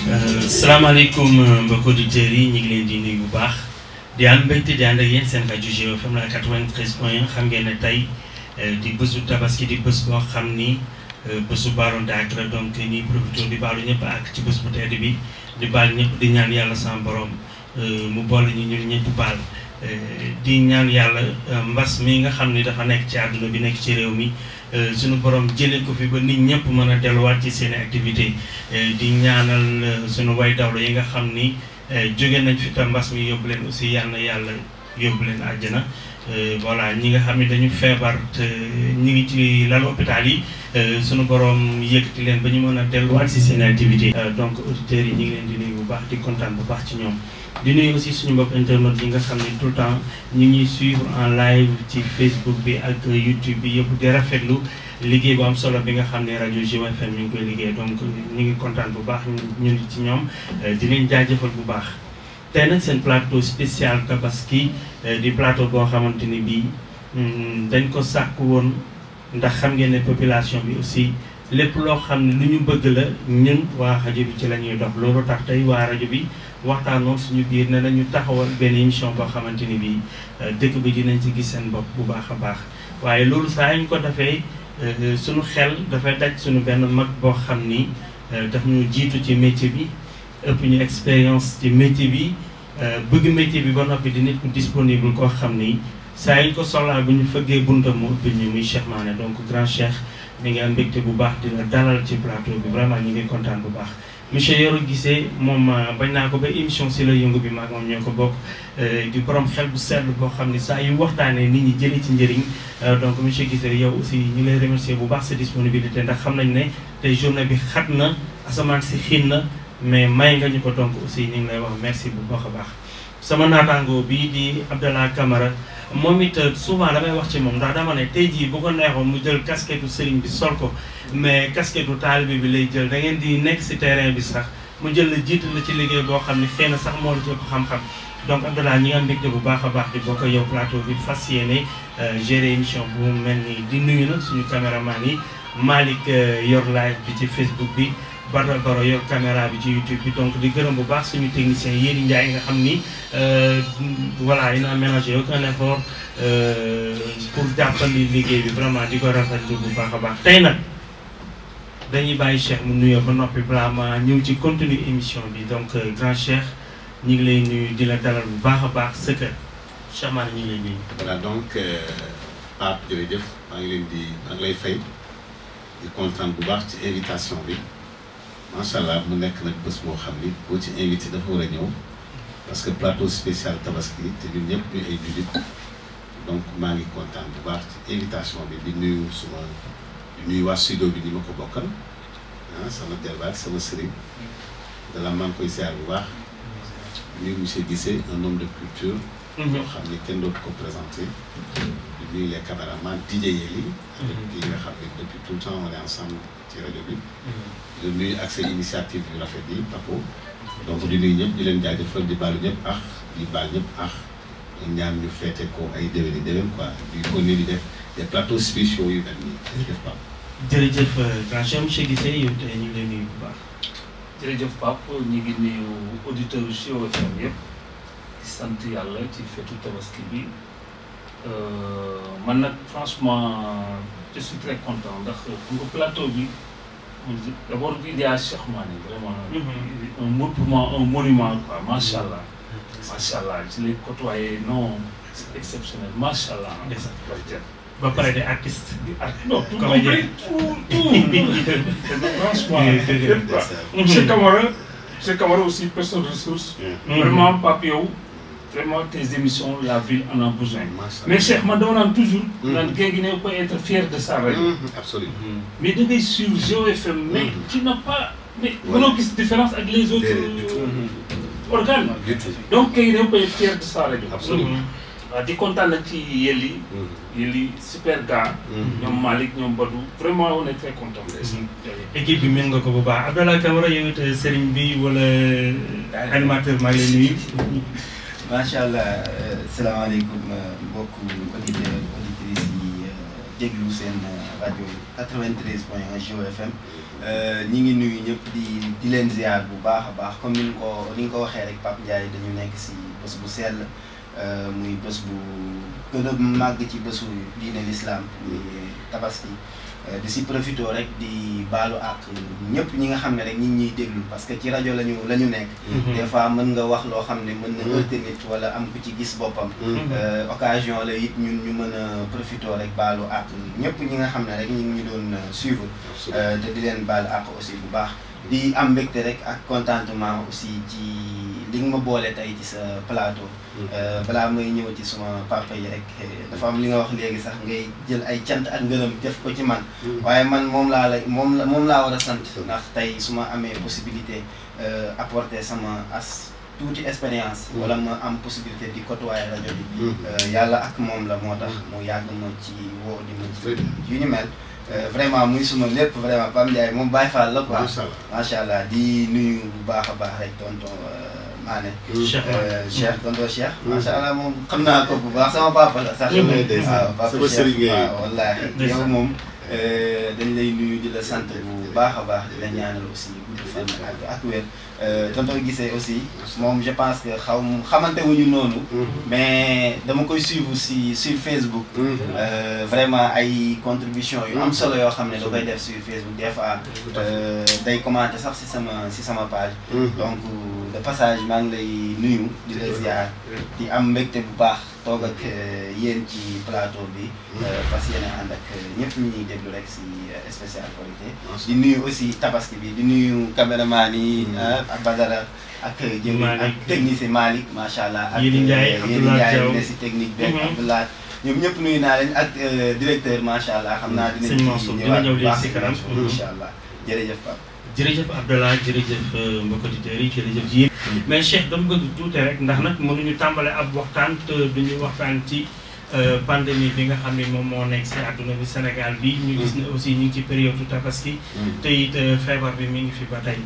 salaamaaleykum mbokki auditeurs yi ñu ngi leen di nuyu bu baax di am mbégte di ànd ak yéen seen rajo Géo FM la 93.1 xam ngeen ne tey di bésu tabaski di bés boo xam ni bésu baalonte ak la donc ñuy profité di baalu ñëpp ak ci bés bu tedd bi di baal ñëpp di ñaan yàlla sama borom mu boole ñu ñun ñëpp baal di ñaan yàlla mbas mi nga xam ni dafa nekk ci àdduna bi nekk ci réew mi suñu borom jëlee ko fi ba nit ñëpp mën a delluwaat ci seen activité di ñaanal suñu way dawlo yi nga xam ni jóge nañ fi tam mbas mi yóbbu leen aussi yal na yàlla yóbbu leen àjjana voilà ñi nga xam ne dañu feebar te ñi ngi ci lal hôpital yi suñu borom yëkkati leen ba ñu mën a delluwaat ci seen activité donc auditeurs yi ñu ngi leen di nuyu bu baax di kontaan bu baax ci ñoom di nuyu aussi suñu mbokk internet yi nga xam ne tout le temps ñu ngi suivre en live ci Facebook bi ak YouTube bi yëpp di rafetlu liggéey bu am solo bi nga xam ne rajo Géo FM ñu ngi koy liggéey donc ñu ngi kontaan bu baax ñu ngi ci ñoom di leen jaajëfal bu baax. tey nag seen plateau spécial tabaski di plateau boo xamante ni bii dañ ko sàkk woon ndax xam ngeen ne population bi aussi lépp loo xam ne lu ñu bëgg la ñun waa rajo bi ci la ñuy dox loolu tax tey waa rajo bi. waxtaanoon suñu biir ne nañu taxawal benn émission boo xamante ni bii dëkk bi dinañ ci gis seen bopp bu baax a baax waaye loolu saa ñu ko defee suñu xel dafay daj suñu benn mag boo xam ni daf ñu jiitu ci métier bi ëpp ñu expérience ci métier bi bëgg métier bi ba noppi di nit ku disponible koo xam ni saa ñu ko soxlaa bu ñu fëggee buntam mu ëpp ñu muy Cheikh Mané donc grand Cheikh ñu ngi am mbégte bu baax dina dalal ci plateau bi vraiment ñu ngi kontaan bu baax. monsieur Yoro Guissé moom bañ naa ko ba émission si la yëngu bi maag moom ñoo ko bokk di borom xel bu sell boo xam ni saa yu waxtaanee nit ñi jëlee ci njëriñ donc monsieur Guissé yow aussi ñu lay remercier bu baax sa disponibilité ndax xam nañ ne tey journée bi xat na asamaan si xiin na mais may nga ñu ko donc aussi ñu ngi lay wax merci bu baax a baax. sama naataango bii di Abdallah Camara moom it souvent damay wax ci moom ndax dama ne tey jii bu ko neexoon mu jël casquette sëriñ bi sol ko mais casquette taalibe bi lay jël da ngeen di nekk si terrain bi sax mu jël la jiitu la ci liggéey boo xam ne xëy na sax moo la ci ëpp xam-xam donc Abdallah ñi nga am mbégte bu baax a baax di bokk yow plateau bi fas yéene gérer émission bu mu mel nii di nuyu nag suñu caméraman yi Malick yor live bi ci Facebook bi Badal Baro yor caméra bi ci YouTube bi donc di gërëm bu baax suñu technicien Yéri Ndiaye nga xam ni voilà il n'a ménagé aucun effort pour jàppandi liggéey bi vraiment di ko rafetlu bu baax a baax. tey nag dañuy bàyyi Cheikh mu nuyoo ba noppi balaa ma ñëw ci contenu émission bi donc grand Cheikh ñu ngi lay nuyu di la dalal bu baax a baax sa kër Cheikh Mané ñu ngi lay nuyu. voilà donc Pape jërëjëf maa ngi lay fay di kontaan bu baax ci invitation bi. macha allah mu nekk nag bés boo xam ni boo ci invité dafa war a ñëw parce que plateau spécial tabaski te ñun ñëpp ñu ay jullit donc maa ngi kontaan bu baax ci invitation bi di nuyu di nuyu waa studio bi ni ma ko bokkal sama jarbaat sama sëriñ dala maa ngi koy ziar bu baax nuyu monsieur Guissé un homme de culture. yoo xam ni kenn dootu ko présenté. di nuyu les caméramans DJ Yeli. avec kii nga xam ne depuis tout le temps on est ensemble ci rajo bi. di nuyu ak seen initiative yu rafet yi Papo donc di nuyu ñëpp di leen jaajëfal di baalu ñëpp di baal ñëpp ñaan ñu feete ko ay déwéni déwén quoi di ko ni di def des plateaux spéciaux yu mel nii jërëjëf Pape. jërëjëf grand Cheikh monsieur Guissé yow tey ñu ngi lay nuyu bu baax. jërëjëf Pape ñu ngi nuyu auditeurs Géo FM yëpp di sant yàlla ci fetu tabaski bi man nag franchement je suis très content ndax nga plateau bi. D'abord, il y a Cheikh Mané, vraiment, un monument, quoi, machallah. Machallah, je l'ai côtoyé, non, c'est exceptionnel, machallah. Va parler des artistes. Non, tout compris, tout. Franchement, Cheikh Camara aussi, personne de ressources. Vraiment, Papio, vraiment, tes émissions, la ville en a besoin. Mais Cheikh m'a demandé toujours, quelqu'un peut être fier de sa radio. Absolument. Mais de sur Géo FM, mais tu n'as pas. Mais voilà qui se différence avec les autres organes. Donc, quelqu'un peut être fier de sa radio. Absolument. Di kontaan nag ci Yeli super gars. ñoom Malick ñoom Badou vraiment on est très content. équipe bi mën nga ko bu baax Abdallah Camara yow it sëriñ bi wala animateur maa ngi lay nuyu. macha allah salaamaaleykum mbokku auditeurs auditrices yi déglu seen rajo 93.1 Geo FM ñi ngi nuyu ñëpp di leen ziar bu baax a baax comme ni nga ko waxee rek Pape Ndiaye dañu nekk si bés bu sell muy bés bu gën a màgg ci bésu diine l'islam muy tabaski di si profité rek di baalu ak ñëpp ñi nga xam ne rek ñi ngi ñuy déglu parce que ci rajo la ñu nekk. des fois mën nga wax loo xam ne mën na heurter nit wala am ku ci gis boppam. occasion la it ñun ñu mën a profité rek baalu ak ñëpp ñi nga xam ne rek ñi ngi ñu doon suivre. te di leen baalu ak aussi bu baax. di am mbégte rek ak contentement aussi ci li nga ma boole tey ci sa plateau. balaa may ñëw ci suma papa yi rek dafa am li nga wax léegi sax ngay jël ay cant ak ngërëm def ko ci man. waaye man moom laa war a sant ndax tey su ma amee possibilité apporter sama tuuti expérience. wala ma am possibilité di côtoyer rajo bi. yàlla ak moom la moo tax mu yàgg ma ci woo di ma ci yu ñu mel. vraiment muy suma lépp vraiment Pape Ndiaye moom Baye Fall la quoi. macha allah di nuyu bu baax a baax rek tonton Mané. Cheikh tonton Cheikh. macha allah moom xam naa ko bu baax sama papa la sax. waaw papa Cheikh waaw wallaahi yow moom dañ lay nuyu di la sant bu baax a baax di la ñaanal aussi gudd fan ak wér. tonton gisee aussi moom je pense que xamante wuñu noonu. mais dama koy suivre sur Facebook. vraiment ay contribution yu am solo yoo xam ne da koy def sur Facebook des fois day commenter sax si sama page. donc de passage maa ngi lay nuyu di la ziar di am mbégte bu baax toog ak yéen ci plateau bi. fas yéene ànd ak ñëpp ñi ñuy déglu rek si spécial Korité. di nuyu aussi tabaski bi di nuyu caméraman yi. ak Badara ak jëwriñ ak technicien Malick macha allah. ak Yéli Ndiaye ne si technique beeg Abdoulaye ñoom ñëpp nuyu naa leen ak directeur macha allah xam naa dinañ ci ñëwaat bu baax si kanam incha allah jërëjëf Pape. jërëjëf Abdallah jërëjëf mbokki auditeurs yi jërëjëf yéen. mais Cheikh dama bëgg tuuti rek ndax nag mënuñu tàmbale ab waxtaan te duñu waxtaan ci pandémie bi nga xam ne moom moo nekk si àdduna bi Sénégal bi ñu gis ne aussi ñu ngi ci période tabaski te it feebar bi mi ngi fi ba tey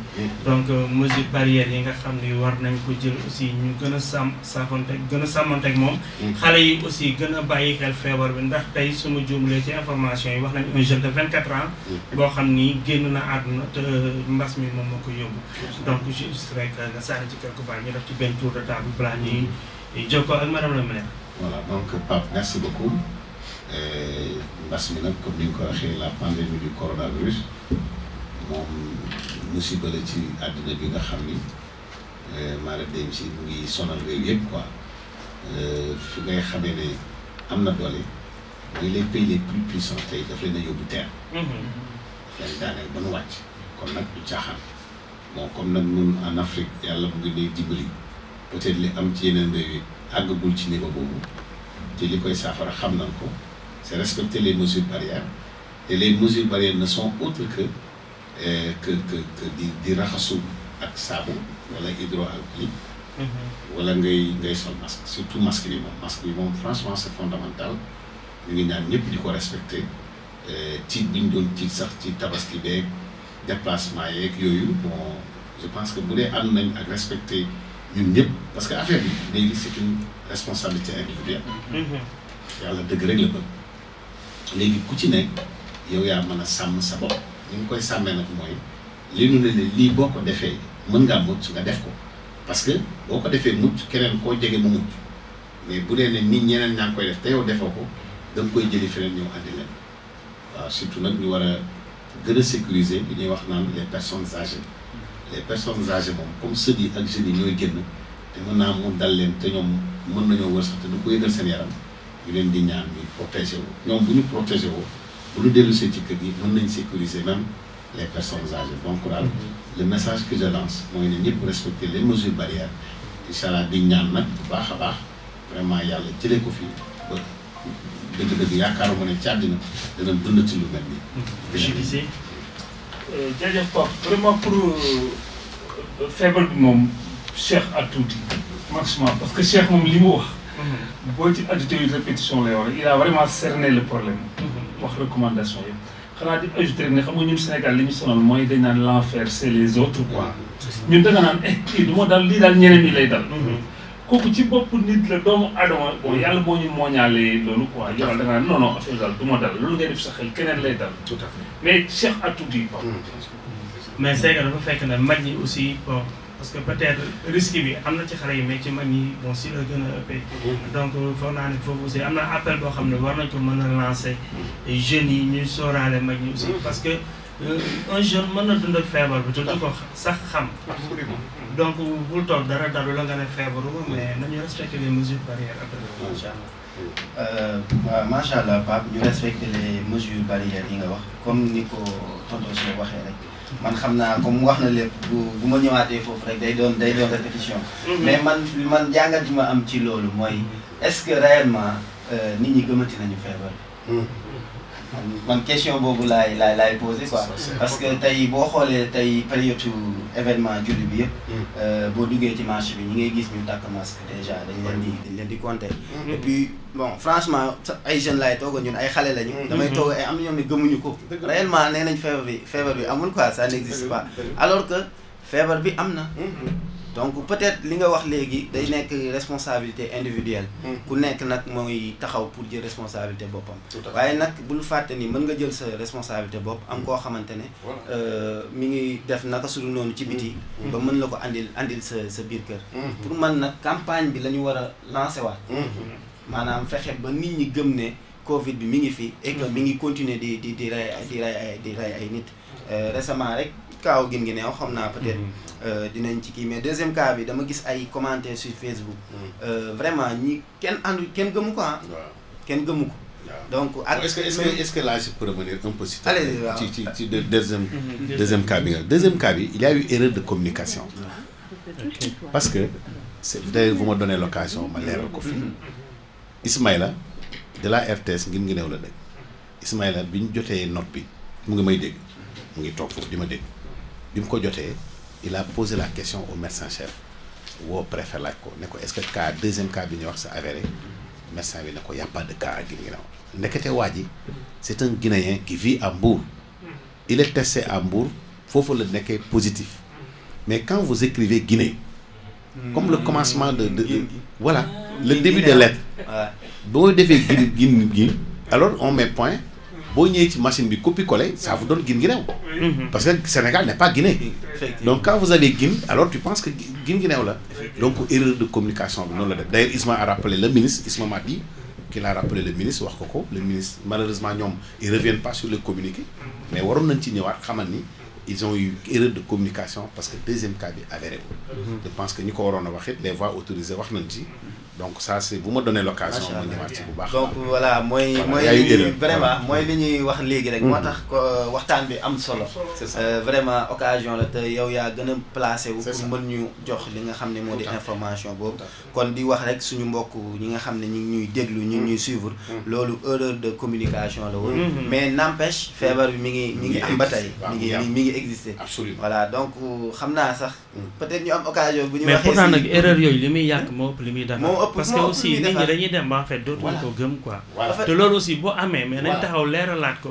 donc mesures barrières yi nga xam ne war nañ ko jël aussi ñu gën a sàmmanteeg moom xale yi aussi gën a bàyyi xel feebar bi ndax tey suma juumlee ci information yi wax nañ un jeune de 24 ans boo xam ni génn na àdduna te mbas mi moom moo ko yóbbu donc juste rek nga sànni ci quelque part ñu def ci benn tour de table balaa ñuy jokkoo ak madame la maire. Voilà, donc Pape, merci beaucoup. Mbas mi nag comme ni nga ko waxee la pandémie du coronavirus moom musiba la ci àddina bi nga xam ni maanaam dem si mu ngi sonal réew yëpp quoi fi ngay xamee ne am na doole mooy les pays les plus puissants tey daf leen a yóbbu terre. daf leen daaneel ba nu wàcc kon nag du caaxaan bon comme nag ñun en Afrique yàlla mu ngi lay dimbali peut-être li am ci yeneen réew yi àggagul ci niveau boobu te li koy saafara xam nañ ko c'est respecter les mesures barrières et les mesures barrières ne sont autres que di raxasu ak saabu wala hydroalcoolique wala ngay sol masque surtout masque bi moom franchement c'est fondamental ñu ngi ñaan ñëpp di ko respecter tiit bi ñu doon tiit sax ci tabaski beeg déplacement yeeg yooyu bon je pense que bu dee ànd nañ ak respecter ñun ñëpp parce que affaire bi léegi c'est une responsabilité individuelle. yàlla dëgg rek la bëgg léegi ku ci nekk yow yaa mën a sàmm sa bopp ni nga koy sàmmee nag mooy li nu ne lii boo ko defee mën ngaa mucc nga def ko parce que boo ko defee mucc keneen koo jege mu mucc mais bu dee ne nit ñeneen ñaa ngi koy def te yow defoo ko da nga koy jëli feneen ñëw andi leen waaw surtout nag ñu war a gën a sécuriser li ñuy wax naan les personnes âgées. les personnes âgées moom comme sët yi ak jeunes yi ñooy génn te mën naa mu dal leen te ñoom mën nañoo wër sax te du ko yëgal seen yaram ñu leen di ñaan ñu protéger wu ñoom bu ñu protéger woo bu ñu dellusee ci kër gi mën nañ sécuriser même les personnes âgées donc daal le message que je lance mooy ne ñëpp respecter les mesures barrières incha allah di ñaan nag bu baax a baax vraiment yàlla jëlee ko fii ba dëgg-dëgg yaakaaruma ne ci àddina dana dundati lu mel nii. jërëjëf Pape vraiment pour feebar bi moom Cheikh a tuuti maximum parce que Cheikh moom li mu wax. boo ci ajouté yu répétition lay wax il a vraiment cerné le problème. wax recommandation yëpp. xanaa di ajouté rek ne xam nga ñun Sénégal li ñu sonal mooy dañ naan l'enfer c'est les autres quoi. ñun da nga naan kii du ma dal lii daal ñeneen ñi lay dal. kooku ci bopp nit la doomu adama bon yàlla boo ñu mooñaalee loolu quoi yow da nga non non affaire daal du ma dal loolu ngay def sa xel keneen lay dal. tout à fait mais Cheikh Atou di quoi. mais c'est que dafa fekk ne mag ñi aussi bon parce que peut-être risque bi am na ci xale yi mais ci mag ñi bon si la gën a ëppee. donc foog naa ne foofu aussi am na appel boo xam ne war nañ ko mën a lancer jeunes yi ñuy sóoraale mag ñi aussi parce que un jeune mën na dund ak feebar bi te du ko sax xam. donc bul toog dara dalu la nga ne feebaru mais nañu respecter les mesures barrières après macha allah. waaw macha allah Pape ñu respecter les mesures barrières yi nga wax comme ni ko tonton Cheikh waxee rek man xam naa comme wax na lépp bu ma ñëwaatee foofu rek day doon répétition. mais man jàngat bi ma am ci loolu mooy est-ce que réellement nit ñi gëmati nañu feebar. man question boobu laay posé quoi parce que tey boo xoolee tey période événement julli bi yëpp boo duggee ci marché bi ñi ngay gis ñu takk masque déjà dañ leen di compter et puis bon franchement ay jeunes laay toog ñun ay xale lañu damay toog ay am ñoom ne gëmuñu ko réellement nee nañ feebar bi amul quoi ça n'existe pas alors que feebar bi am na donc peut-être li nga wax léegi day nekk responsabilité individuelle ku nekk nag mooy taxaw pour jël responsabilité boppam waaye nag bul fàtte ni mën nga jël sa responsabilité bopp am koo xamante ne mi ngi def naka sudul noonu ci biti ba mën la ko andil sa biir kër pour man nag campagne bi la ñu war a lancé waat maanaam fexe ba nit ñi gëm ne Covid bi mi ngi fi et que mi ngi continuer di rey ay nit récemment rek kaaw gin gi neew xam naa peut-être dinañ ci kii mais deuxième cas bi dama gis ay commentaires sur Facebook vraiment ñi kenn gëmu ko kenn gëmu ko donc est-ce que là je peux revenir un peu ci deuxième cas bi nga deuxième cas bi il y a eu erreur de communication parce que d'ailleurs vous me donnez l'occasion ma leeral ko fii Ismaïla de la RTS ngin ngi neew la dégg Ismaïla bi ñu jotee note bi mu ngi may dégg mu ngi toog foofu di ma dégg bi mu ko jotee il a posé la question au médecin chef woo préfet laaj ko ne ko est-ce que cas deuxième cas bi ñu wax c'est avéré médecin bi ne ko y a pas de cas ak Guinguinéo ndekete waa ji c'est un Guinéen qui vit à Mbour il est testé à Mbour foofu la nekkee positif mais quand vous écrivez Guinée comme le commencement de voilà le début de lettre boo defee Guinée alors on met point boo ñëwee ci machine bi copier-coller ça vous donne Guinguinéo parce que Sénégal n'est pas Guinée donc quand vous avez Guine alors tu penses que Guinguinéo la donc erreur de communication bi noonu la def d'ailleurs Isma a rappelé le ministre Isma m'a dit qu'il a rappelé le ministre wax ko le ministre malheureusement ñoom ils reviennent pas sur le communiqué mais waroon nañ ci ñëwaat xamal ni ils ont eu erreur de communication parce que deuxième cas bi avéré je pense que ñi ko waroon a wax it les voix autorisées wax nañ ci donc ça c'est bu ma donné l'occasion ma ñëwaat ci bu baax donc voilà mooy vraiment mooy li ñuy wax léegi rek moo tax waxtaan bi am solo vraiment occasion la te yow yaa gën a placé wu pour mën ñu jox li nga xam ne moo di information boobu kon di wax rek suñu mbokk ñi nga xam ne ñi ngi ñuy déglu ñi ngi ñuy suivre loolu erreur de communication la woon mais n'empêche feebar bi mi ngi am ba tey mi ngi exister voilà donc xam naa sax peut-être ñu am occasion bu ñu waxee mais pourtant nag erreur yooyu li muy yàq moo ëpp li muy defar parce que aussi nit ñi dañuy dem ba en fait dootuñu ko gëm quoi te loolu aussi boo amee mais nañ taxaw leeralaat ko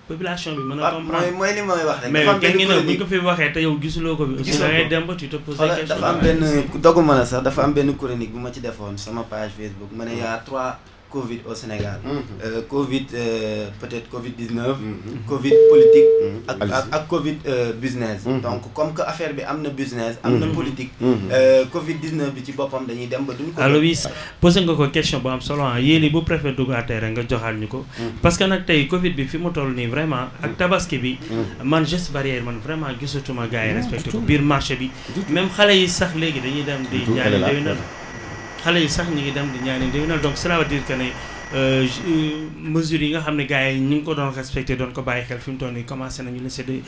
population bi mën a comprendre mooy li may wax rek mais kenn ngi ne bu ñu ko fi waxee te yow gisuloo ko bi aussi da ngay dem ba tu te poses des questions dafa am benn doguma la sax dafa am benn chronique bu ma ci defoon sama page Facebook ma ne y a 3 Covid au Sénégal Covid peut-être Covid-19 Covid politique ak Covid business donc comme que affaire bi am na business am na politique Covid-19 bi ci boppam dañuy dem ba duñ ko alors oui posé nga ko question bu am solo yéeli bu préfet duggaatee rek nga joxaal ñu ko parce que nag tey Covid bi fi mu toll nii vraiment ak tabaski bi man geste barrière man vraiment gisatuma gars yi respecté ko biir marché bi même xale yi sax léegi dañuy dem di ñaari déwénal xale yi sax ñu ngi dem di ñaani déwénal donc cela veut dire que ne mesures yi nga xam ne gars yi ñu ngi ko doon respecté doon ko bàyyi xel fi mu toll nii commencé nañu laisser des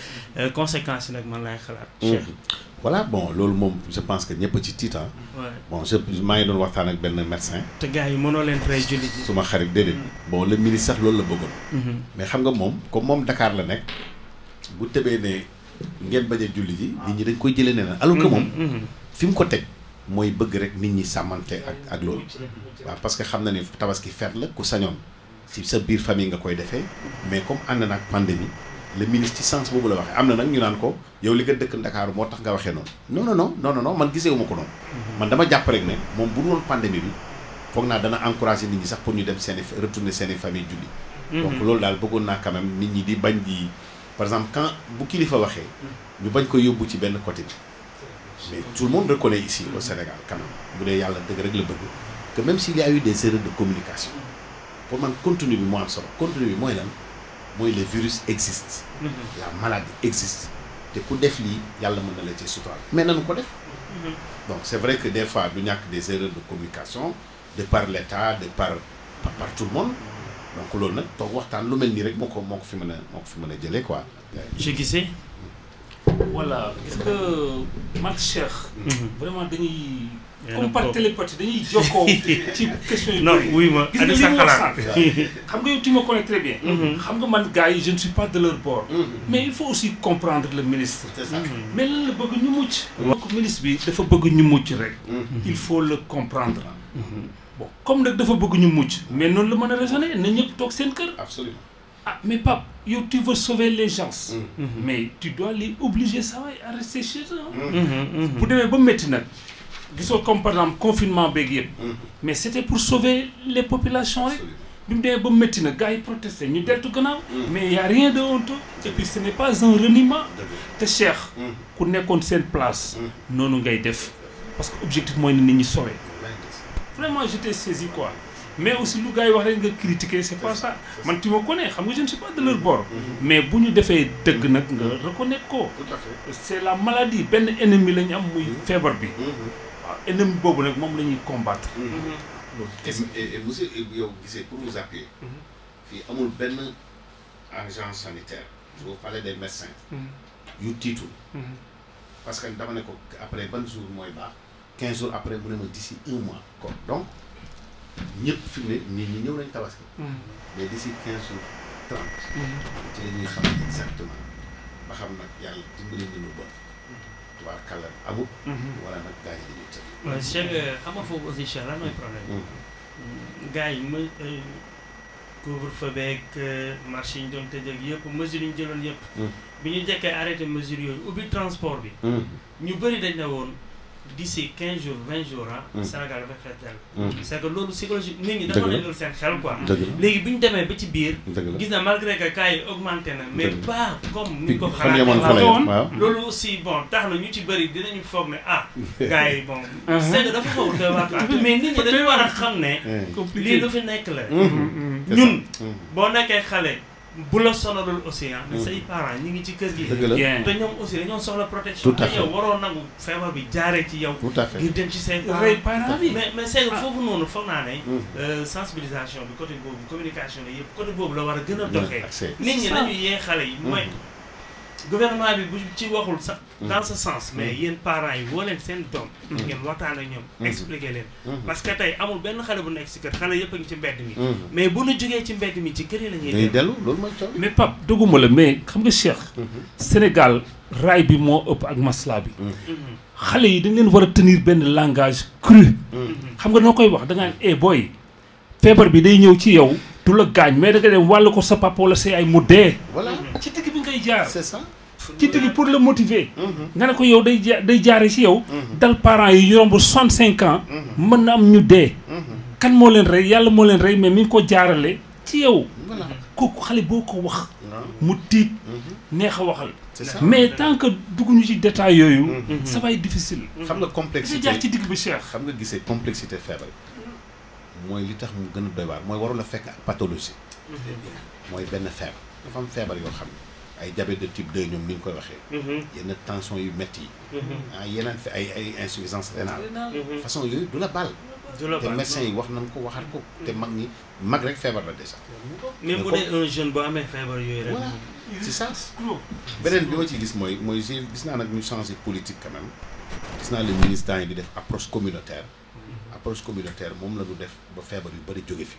conséquences yi nag man laay xalaat. Cheikh voilà bon loolu moom je pense que ñëpp ci tiitan bon maa ngi doon waxtaan ak benn médecin. te gars yi mënoo leen fay julli ji. suma xarit déedéet bon le ministre sax loolu la bëggoon. mais xam nga moom comme moom Dakar la nekk bu tëbee ne ngeen bañ a julli ji. nit ñi dañ koy jëlee nee na alors que moom. fi mu ko teg. mooy bëgg rek nit ñi sàmmante ak loolu waaw parce que xam na ni tabaski feet la ku sañoon si sa biir famille nga koy defee mais comme ànd na ak pandémie le ministre ci sens boobu la waxee am na nag ñu naan ko yow li nga dëkk Ndakaaru moo tax nga waxee noonu non man gisee wu ma ko noonu. man dama jàpp rek ne moom bu dul woon pandémie bi foog naa dana encouragé nit ñi sax pour ñu dem retourner seen i famille julli. donc loolu daal bëggoon naa quand même nit ñi di bañ di par exemple quand bu kilifa waxee. ñu bañ ko yóbbu ci benn côté bi. mais tout le monde reconnaît ici au Sénégal quand même bu dee yàlla dëgg rek la bëgg que même s'il y a eu des erreurs de communication pour man contenu bi moo am solo contenu bi mooy lan. mooy le virus existe. la maladie existe. te ku def lii yàlla mën na la ci sutural mais nanu ko def. donc c'est vrai que des fois du ñàkk des erreurs de communication de par l'État de par tout le monde donc loolu nag toog waxtaan lu mel nii rek moo ko fi mën a jëlee quoi. je gisais. voilà gis nga Max Cheikh. vraiment dañuy. comme par télépathie dañuy jokkoo ci question yi. non oui ma gis nga li mu wax xam nga yow tu me connais très bien. xam nga man gars yi je ne suis pas de leur bord. mais il faut aussi comprendre le ministre. c'est ça. mais lan la bëgg ñu mucc. donc ministre bi dafa bëgg ñu mucc rek. il faut le comprendre. bon comme nag dafa bëgg ñu mucc mais noonu la mën a raisonner na ñëpp toog seen kër. absolument. ah mais Pape yow tu veux sauver les gens. mais tu dois les obliger ça à rester chez eux. bu demee ba métti nag. gisoo comme par exemple confinement beeg yëpp. mais c'était pour sauver les populations rek. bi mu demee ba métti na gars yi protesté ñu deltu gannaaw. mais y a rien de honteux. et puis ce n'est pas un reniement. te Cheikh. ku nekkoon seen place. noonu ngay def parce que objectif mooy ne nit ñi sauver. vraiment j'étais saisi quoi. mais aussi lu gars yi wax rek nga critiquer c'est pas ça man tu me connais xam nga je ne suis pas de leur bord. mais bu ñu defee dëgg nag nga reconnaître ko. tout à fait. c'est la maladie benn ennemi la ñu am muy feebar bi. waaw ennemi boobu nag moom la ñuy combattre. et monsieur yow gisee pour vous appuyer. fii amul benn agent sanitaire. je vous parlais des médecins. yu tiitul. parce que dama ne ko après ban jour mooy baax. 15 jours après mu ne ma d'ici 1 mois. kon donc ñëpp fi mu ne nit ñi ñëw nañ tabaski. mais d'ici 15 jours 30. ci la ñuy xam exactement ba xam nag yàlla dimbali nañu ba. tubaab kàlla amul. wala nag gars yi dañuy tëdd. waaw Cheikh xam nga foofu aussi Cheikh lan mooy problème. gars yi couvre-feu beeg marché yi ñu doon tëj ak yëpp mesures yi ñu jëloon yëpp. bi ñu jekkee arrêté mesures yooyu ubbi transport bi. ñu bëri dañ ne woon d'ici 15 jours 20 jours Sénégal dafay fees dell. c'est que loolu psychologie nit ñi dafa nekk seen xel quoi. léegi bi ñu demee ba ci biir. gis na malgré que cas yi augmenté na. mais pas comme ni ko xalaatee woon loolu aussi bon tax na ñu ci bëri dinañu foog ne gars yi bon. c'est que dafa foog te waat mais nit ñi dañu war a xam ne. lii lu fi nekk la. ñun boo nekkee xale. bu la sonalul aussi mais say parents ñi ngi ci kër gi. te ñoom aussi dañoo soxla protection. tout à fait yow waroo nangu feebar bi jaaree ci yow. tout à fait ngir dem ci say parents mais c'est que foofu noonu foog naa ne. sensibilisation bi côté boobu communication bi yëpp côté boobu la war a gën a doxee. nit ñi nañu yee xale yi mooy. gouvernement bi bu ci waxul sax dans ce sens mais yéen parents yi woo leen seen doom ngeen waxtaan ak ñoom expliquer leen parce que tey amul benn xale bu nekk si kër xale yëpp a ngi ci mbedd mi mais bu ñu jógee ci mbedd mi ci kër yi la ñuy dellu loolu mooy coow mais Pape dëgguma la mais xam nga Cheikh Sénégal raay bi moo ëpp ak masla bi xale yi dañ leen war a tenir benn langage cru xam nga noo koy wax da ngaa booy feebar bi day ñëw ci yow du la gaañ mais da nga dem wàllu ko sa papa wala sa yaay mu dee voilà ci digg bi ngay jaar c'est ça ci digg pour le motiver nga ne ko yow day jaare ci yow dal parents yi ñu romb 65 ans mën na am ñu dee kan moo leen rey yàlla moo leen rey mais mi ngi ko jaarale ci yow kooku xale boo ko wax mu tiit neex a waxal mais tant que dugguñu ci détail yooyu ça va être difficile xam nga complexité jaar ci digg bi Cheikh xam nga gisee complexité feebar mooy li tax mu gën a doy waar mooy warul a fekk ak pathologie mooy benn feebar dafa am feebar yoo xam ne ay diabète de type 2 ñoom ni ñu koy waxee yenn tension yu métti yi yeneen fi ay insuffisance rénale façon yooyu du la baal te médecins yi wax nañ ko waxaat ko te mag rek feebar la déjà même bu dee un jeune boo amee feebar yooyu rek c'est ça beneen bi ma ci gis mooy gis naa nag ñu changer politique quand même gis naa le ministre yi di def approche communautaire moom la ñu def ba feebar yu bëri jóge fi